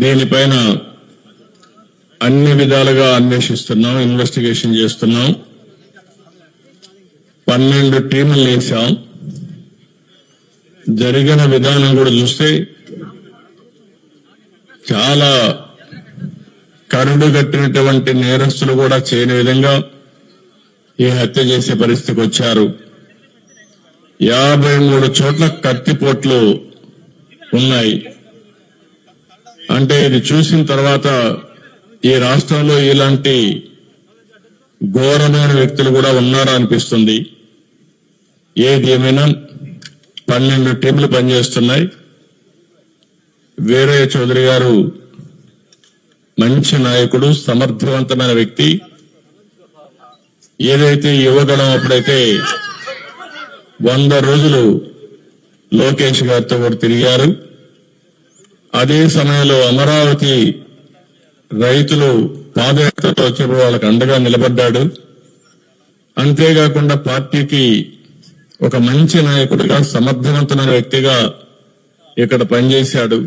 దీనిపైన అన్ని విధాలుగా అన్వేషిస్తున్నాం, ఇన్వెస్టిగేషన్ చేస్తున్నాం. 12 టీములు వేశాం. జరిగిన విధానం కూడా చూస్తే చాలా కరుడు కట్టినటువంటి నేరస్తులు కూడా చేయని విధంగా ఈ హత్య చేసే పరిస్థితికి వచ్చారు. 53 చోట్ల కత్తిపోట్లు ఉన్నాయి. అంటే ఇది చూసిన తర్వాత ఈ రాష్ట్రంలో ఇలాంటి ఘోరమైన వ్యక్తులు కూడా ఉన్నారా అనిపిస్తుంది. ఏది ఏమైనా 12 టీంలు పనిచేస్తున్నాయి. వీరయ్య చౌదరి గారు మంచి నాయకుడు, సమర్థవంతమైన వ్యక్తి. ఏదైతే యువగణం అప్పుడైతే 100 రోజులు లోకేష్ గారితో కూడా తిరిగారు. అదే సమయంలో అమరావతి రైతులు పాదయాత్రతో వచ్చినప్పుడు వాళ్ళకు అండగా నిలబడ్డాడు. అంతేకాకుండా పార్టీకి ఒక మంచి నాయకుడిగా, సమర్థవంతమైన వ్యక్తిగా ఇక్కడ పనిచేశాడు.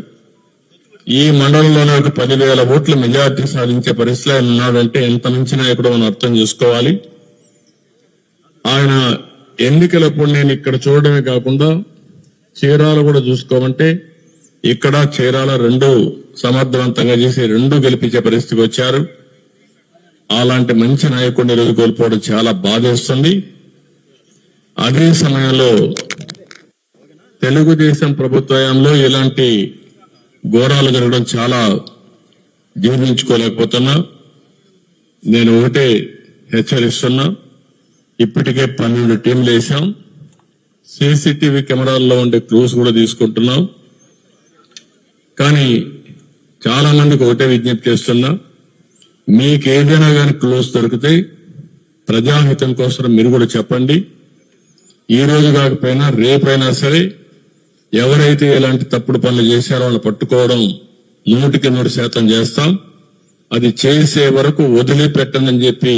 ఈ మండలంలోనే ఒక 10,000 ఓట్ల మెజార్టీ సాధించే పరిస్థితిలో ఉన్నాడంటే ఎంత మంచి నాయకుడు మనం అర్థం చేసుకోవాలి. ఆయన ఎన్నికలప్పుడు నేను ఇక్కడ చూడడమే కాకుండా చీరాలు కూడా చూసుకోమంటే ఇక్కడ చీరాల 2 సమర్థవంతంగా చేసి 2 గెలిపించే పరిస్థితికి వచ్చారు. అలాంటి మంచి నాయకుడిని ఈరోజు కోల్పోవడం చాలా బాధేస్తుంది. అదే సమయంలో తెలుగుదేశం ప్రభుత్వంలో ఇలాంటి ఘోరాలు జరగడం చాలా జీర్ణించుకోలేకపోతున్నా. నేను ఒకటే హెచ్చరిస్తున్నా, ఇప్పటికే 12 టీంలు వేశాం. సీసీటీవీ కెమెరాల్లో ఉండే క్లూస్ కూడా తీసుకుంటున్నాం. కానీ చాలా మందికి ఒకటే విజ్ఞప్తి చేస్తున్నా, మీకేదైనా కానీ క్లూస్ దొరికితే ప్రజాహితం కోసం మీరు కూడా చెప్పండి. ఈ రోజు కాకపోయినా రేపైనా సరే ఎవరైతే ఇలాంటి తప్పుడు పనులు చేశారో వాళ్ళని పట్టుకోవడం 100% చేస్తాం. అది చేసే వరకు వదిలిపెట్టనని చెప్పి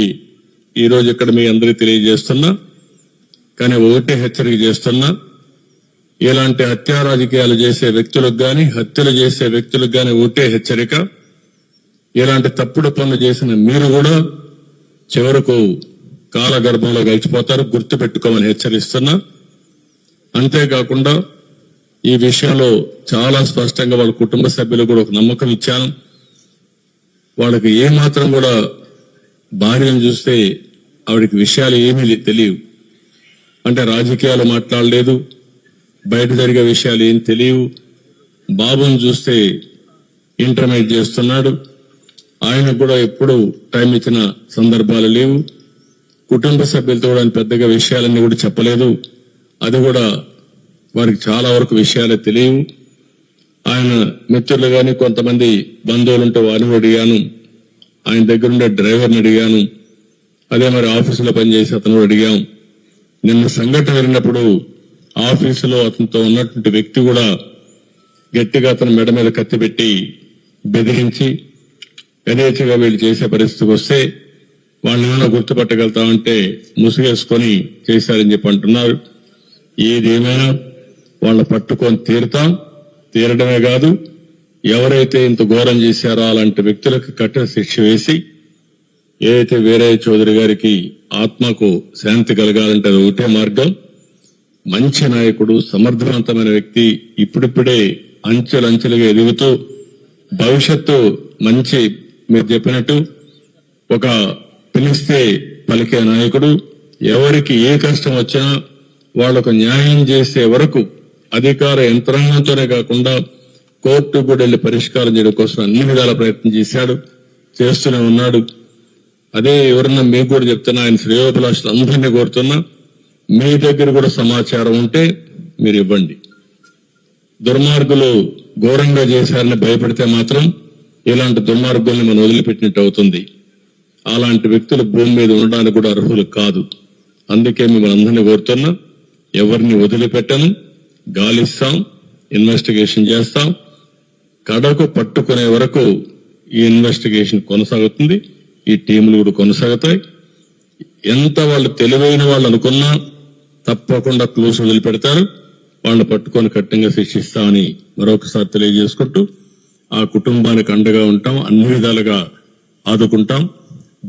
ఈ రోజు ఇక్కడ మీ అందరికీ తెలియజేస్తున్నా. కానీ ఒకటే హెచ్చరిక చేస్తున్నా, ఇలాంటి హత్యా రాజకీయాలు చేసే వ్యక్తులకు గాని, హత్యలు చేసే వ్యక్తులకు గాని ఒకటే హెచ్చరిక, ఇలాంటి తప్పుడు పనులు చేసిన మీరు కూడా చివరకు కాలగర్భంలో గడిచిపోతారు, గుర్తుపెట్టుకోమని హెచ్చరిస్తున్నా. అంతేకాకుండా ఈ విషయంలో చాలా స్పష్టంగా వాళ్ళ కుటుంబ సభ్యులు కూడా ఒక నమ్మకం ఇచ్చాను. వాళ్ళకి ఏమాత్రం కూడా భార్యను చూస్తే ఆవిడకి విషయాలు ఏమీ తెలియవు. అంటే రాజకీయాలు మాట్లాడలేదు, బయట జరిగే విషయాలు ఏం తెలియవు. బాబుని చూస్తే ఇంటర్మీడియట్ చేస్తున్నాడు. ఆయనకు కూడా ఎప్పుడు టైం ఇచ్చిన సందర్భాలు లేవు. కుటుంబ సభ్యులతో కూడా పెద్దగా విషయాలన్నీ కూడా చెప్పలేదు. అది కూడా వారికి చాలా వరకు విషయాలే తెలియవు. ఆయన మిత్రులు గాని కొంతమంది బంధువులుంటే వారిని అడిగాను, ఆయన దగ్గరుండే డ్రైవర్ని అడిగాను, అదే మరి ఆఫీసులో పనిచేసి అతను అడిగాం. నిన్న సంఘటన జరిగినప్పుడు ఆఫీసులో అతనితో ఉన్నటువంటి వ్యక్తి కూడా గట్టిగా అతని మెడ మీద కత్తి పెట్టి బెదిరించి యథేచ్ఛగా వీళ్ళు చేసే పరిస్థితికి వస్తే వాళ్ళని ఏమైనా గుర్తుపట్టగలుగుతామంటే ముసుగేసుకొని చేశారని చెప్పి అంటున్నారు. ఏదేమైనా వాళ్ళ పట్టుకొని తీరడమే కాదు, ఎవరైతే ఇంత ఘోరం చేశారో అలాంటి వ్యక్తులకు కఠిన శిక్ష వేసి, ఏదైతే వీరయ్య చౌదరి గారికి ఆత్మకు శాంతి కలగాలంటే అది ఒకటే మార్గం. మంచి నాయకుడు, సమర్థవంతమైన వ్యక్తి, ఇప్పుడిప్పుడే అంచెలంచెలుగా ఎదుగుతూ భవిష్యత్తు మంచి, మీరు చెప్పినట్టు ఒక పిలిస్తే పలికే నాయకుడు. ఎవరికి ఏ కష్టం వచ్చినా వాళ్లకు న్యాయం చేసే వరకు అధికార యంత్రాంగంతోనే కాకుండా కోర్టు కూడా వెళ్లి పరిష్కారం చేయడం కోసం అన్ని విధాల ప్రయత్నం చేశాడు, చేస్తూనే ఉన్నాడు. అదే ఎవరన్నా మీకు కూడా చెప్తున్నా, ఆయన శ్రేయోభిలాషులు అందరినీ కోరుతున్నా, మీ దగ్గర కూడా సమాచారం ఉంటే మీరు ఇవ్వండి. దుర్మార్గులు ఘోరంగా చేశారని భయపడితే మాత్రం ఇలాంటి దుర్మార్గుల్ని మనం వదిలిపెట్టినట్టు అవుతుంది. అలాంటి వ్యక్తులు భూమి మీద ఉండడానికి కూడా అర్హులు కాదు. అందుకే మిమ్మల్ని అందరినీ కోరుతున్నా, ఎవరిని వదిలిపెట్టను, గాలిస్తాం, ఇన్వెస్టిగేషన్ చేస్తాం. కడకు పట్టుకునే వరకు ఈ ఇన్వెస్టిగేషన్ కొనసాగుతుంది. ఈ టీములు కూడా కొనసాగుతాయి. ఎంత వాళ్ళు తెలివైన వాళ్ళు అనుకున్నా తప్పకుండా క్లూస్ వదిలిపెడతారు. వాళ్ళని పట్టుకొని కఠినంగా శిక్షిస్తామని మరొకసారి తెలియజేసుకుంటూ ఆ కుటుంబానికి అండగా ఉంటాం, అన్ని విధాలుగా ఆదుకుంటాం.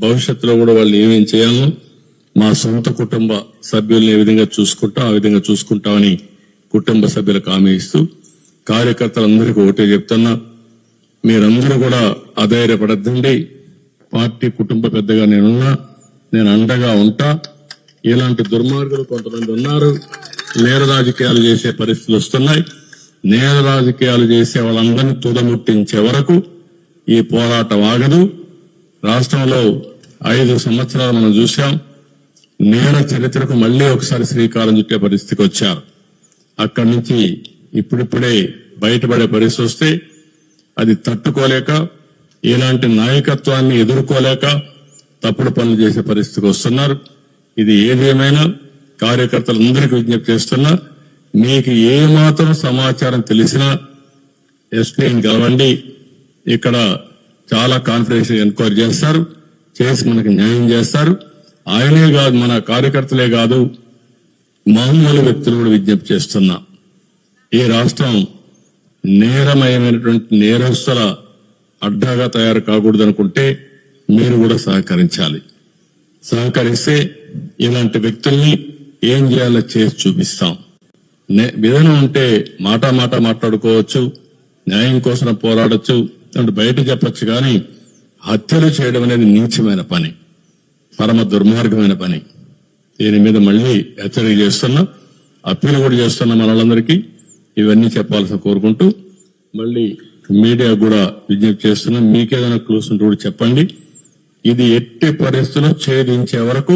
భవిష్యత్తులో కూడా వాళ్ళు ఏమేం చేయాలో మా సొంత కుటుంబ సభ్యుల్ని ఏ విధంగా చూసుకుంటాం ఆ విధంగా చూసుకుంటామని కుటుంబ సభ్యులకు హామీ ఇస్తూ కార్యకర్తలందరికీ ఒకటే చెప్తున్నా, మీరందరూ కూడా అధైర్యపడద్దండి. పార్టీ కుటుంబ పెద్దగా నేను అండగా ఉంటా. ఇలాంటి దుర్మార్గులు కొంతమంది ఉన్నారు, నేర రాజకీయాలు చేసే పరిస్థితులు వస్తున్నాయి. నేర రాజకీయాలు చేసే వాళ్ళందరినీ తుదముట్టించే వరకు ఈ పోరాటం ఆగదు. రాష్ట్రంలో 5 సంవత్సరాలు మనం చూశాం. నేర చరిత్రకు మళ్లీ ఒకసారి శ్రీకారం చుట్టే పరిస్థితికి వచ్చారు. అక్కడి నుంచి ఇప్పుడిప్పుడే బయటపడే పరిస్థితి వస్తే అది తట్టుకోలేక, ఇలాంటి నాయకత్వాన్ని ఎదుర్కోలేక తప్పుడు పనులు చేసే పరిస్థితికి వస్తున్నారు. ఇది ఏదేమైనా కార్యకర్తలందరికీ విజ్ఞప్తి చేస్తున్నా, మీకు ఏ మాత్రం సమాచారం తెలిసినా ఎస్పీని కలవండి. ఇక్కడ చాలా కాన్ఫిడెన్షియల్ ఎంక్వైరీ చేస్తారు, చేసి మనకి న్యాయం చేస్తారు. ఆయనే కాదు, మన కార్యకర్తలే కాదు, మామూలు వ్యక్తులు కూడా విజ్ఞప్తి చేస్తున్నా. ఈ రాష్ట్రం నేరమయమైనటువంటి నేరస్తుల అడ్డాగా తయారు కాకూడదనుకుంటే మీరు కూడా సహకరించాలి. సహకరిస్తే ఇలాంటి వ్యక్తుల్ని ఏం చేయాలో చేసి చూపిస్తాం. విధానం ఉంటే మాట మాట్లాడుకోవచ్చు, న్యాయం కోసం పోరాడొచ్చు, అంటే బయట చెప్పొచ్చు. కానీ హత్యలు చేయడం అనేది నీచమైన పని, పరమ దుర్మార్గమైన పని. దీని మీద మళ్లీ హెచ్చరిక చేస్తున్నా, అప్పీల్ కూడా చేస్తున్నా మనలందరికీ. ఇవన్నీ చెప్పాల్సిన కోరుకుంటూ మళ్లీ మీడియా కూడా విజ్ఞప్తి చేస్తున్నా, మీకేదైనా క్లూస్ ఉంటే కూడా చెప్పండి. ఇది ఎట్టి పరిస్థితుల్లో ఛేదించే వరకు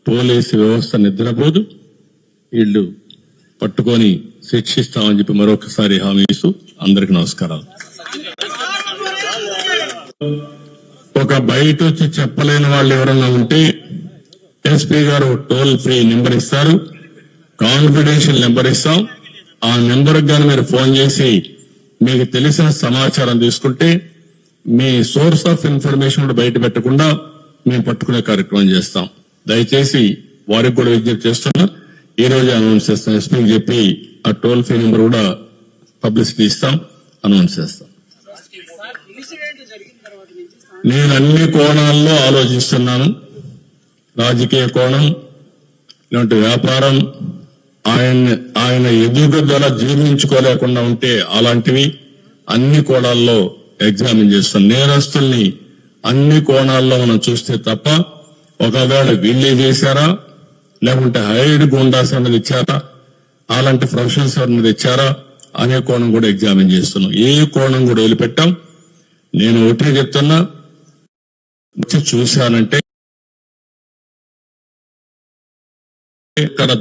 పోలీసు వ్యవస్థ నిద్రపోదు. వీళ్ళు పట్టుకొని శిక్షిస్తామని చెప్పి మరొకసారి హామీ ఇస్తూ అందరికీ నమస్కారాలు. ఒక బయట వచ్చి చెప్పలేని వాళ్ళు ఎవరన్నా ఉంటే ఎస్పీ గారు టోల్ ఫ్రీ నెంబర్ ఇస్తారు, కాన్ఫిడెన్షియల్ నెంబర్ ఇస్తాం. ఆ నెంబర్కి గాని మీరు ఫోన్ చేసి మీకు తెలిసిన సమాచారం తీసుకుంటే మీ సోర్స్ ఆఫ్ ఇన్ఫర్మేషన్ కూడా బయట పెట్టకుండా మేము పట్టుకునే కార్యక్రమం చేస్తాం. దయచేసి వారికి కూడా విజ్ఞప్తి చేస్తున్నా, ఈ రోజు అనౌన్స్ చేస్తాం. ఎస్పీకి చెప్పి ఆ టోల్ ఫ్రీ నెంబర్ కూడా పబ్లిసిటీ ఇస్తాం, అనౌన్స్ చేస్తాం. నేను అన్ని కోణాల్లో ఆలోచిస్తున్నాను. రాజకీయ కోణం, ఇలాంటి వ్యాపారం, ఆయన ఎదుగుదల జీర్ణించుకోలేకుండా ఉంటే అలాంటివి అన్ని కోణాల్లో ఎగ్జామిన్ చేస్తాం. నేరస్తుల్ని అన్ని కోణాల్లో మనం చూస్తే తప్ప ఒకవేళ వీళ్ళే చేశారా లేకుంటే హైడ్ గుండాస్ అన్నది ఇచ్చారా, అలాంటి ప్రొఫెషనల్స్ అన్నది ఇచ్చారా అనే కోణం కూడా ఎగ్జామిన్ చేస్తున్నాం. ఏ కోణం కూడా వదిలిపెట్టాం. నేను ఒకటే చెప్తున్నా, చూశానంటే ఇక్కడ